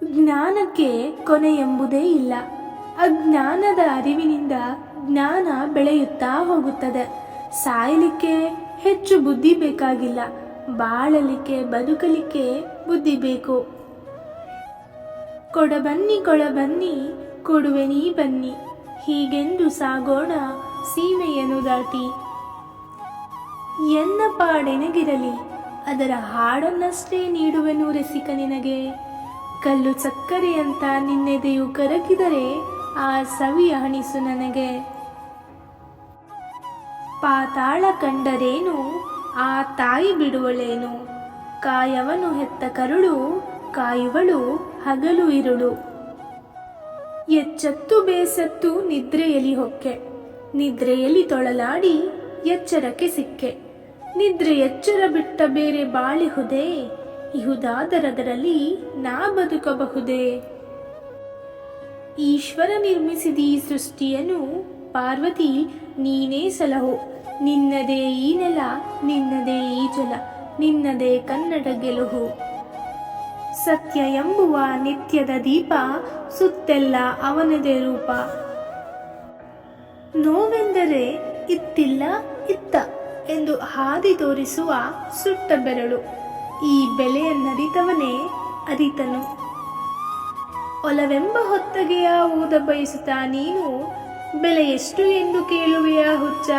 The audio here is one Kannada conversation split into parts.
ಜ್ಞಾನಕ್ಕೆ ಕೊನೆ ಎಂಬುದೇ ಇಲ್ಲ. ಅಜ್ಞಾನದ ಅರಿವಿನಿಂದ ಜ್ಞಾನ ಬೆಳೆಯುತ್ತಾ ಹೋಗುತ್ತದೆ. ಸಾಯಲಿಕ್ಕೆ ಹೆಚ್ಚು ಬುದ್ಧಿ ಬೇಕಾಗಿಲ್ಲ, ಬಾಳಲಿಕ್ಕೆ ಬದುಕಲಿಕ್ಕೆ ಬುದ್ಧಿ ಬೇಕು. ಕೊಡಬನ್ನಿ ಕೊಡುವೆ ನೀ ಬನ್ನಿ, ಹೀಗೆಂದು ಸಾಗೋಣ ಸೀಮೆಯನ್ನು ದಾಟಿ. ಎನ್ನ ಪಾಡೆನಗಿರಲಿ, ಅದರ ಹಾಡನ್ನಷ್ಟೇ ನೀಡುವೆನು ರಸಿಕ ನಿನಗೆ. ಕಲ್ಲು ಸಕ್ಕರೆಯಂತ ನಿನ್ನೆದೆಯು ಕರಗಿದರೆ ಆ ಸವಿಯ ಹಣಿಸು ನನಗೆ. ಪಾತಾಳ ಕಂಡರೇನು, ಆ ತಾಯಿ ಬಿಡುವಳೇನು, ಕಾಯವನು ಹೆತ್ತ ಕರುಳು, ಕಾಯುವಳು ಹಗಲು ಇರುಳು. ಎಚ್ಚತ್ತು ಬೇಸತ್ತು ನಿದ್ರೆಯಲಿ ಹೊಕ್ಕೆ, ನಿದ್ರೆಯಲ್ಲಿ ತೊಳಲಾಡಿ ಎಚ್ಚರಕ್ಕೆ ಸಿಕ್ಕೆ. ನಿದ್ರೆ ಎಚ್ಚರ ಬಿಟ್ಟ ಬೇರೆ ಬಾಳಿಹುದೇ, ಇಹುದಾದರದರಲ್ಲಿ ನಾ ಬದುಕಬಹುದೇ. ಈಶ್ವರ ನಿರ್ಮಿಸಿದ ಈ ಸೃಷ್ಟಿಯನ್ನು ಪಾರ್ವತಿ ನೀನೇ ಸಲಹು. ನಿನ್ನದೇ ಈ ನೆಲ, ನಿನ್ನದೇ ಈ ಜಲ, ನಿನ್ನದೇ ಕನ್ನಡ ಗೆಲುವು. ಸತ್ಯ ಎಂಬುವ ನಿತ್ಯದ ದೀಪ, ಸುತ್ತೆಲ್ಲ ಅವನದೇ ರೂಪ. ನೋವೆಂದರೆ ಇತ್ತಿಲ್ಲ ಇತ್ತ ಎಂದು ಹಾದಿ ತೋರಿಸುವ ಸುಟ್ಟ ಬೆರಳು. ಈ ಬೆಲೆಯನ್ನರಿತವನೇ ಅರಿತನು. ಒಲವೆಂಬ ಹೊತ್ತಗೆಯ ಊದ ಬಯಸುತ್ತಾ ನೀನು, ಬೆಲೆ ಎಷ್ಟು ಎಂದು ಕೇಳುವೆಯ ಹುಚ್ಚ.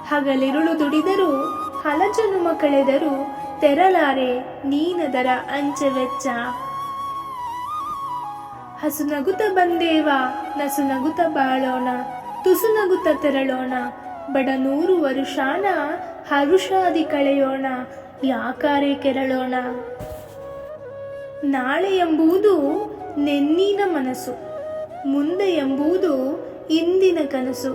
ಹಗಲಿರುಳು ದುಡಿದರೂ ಹಲಜನುಮ ಕಳೆದರೂ, ತೆರಲಾರೆ ನೀನದರ ಅಂಚೆ ವೆಚ್ಚ. ಹಸು ನಗುತ್ತ ಬಂದೇವ, ನಸು ನಗುತ್ತ ಬಾಳೋಣ, ತುಸು ನಗುತ್ತ ತೆರಳೋಣ. ಬಡ 100 ವರುಷಾನ ಹರುಷಾದಿ ಕಳೆಯೋಣ, ಯಾಕಾರೆ ಕೆರಳೋಣ. ನಾಳೆ ಎಂಬುದು ನೆನ್ನಿನ ಮನಸ್ಸು, ಮುಂದೆ ಎಂಬುದು ಇಂದಿನ ಕನಸು.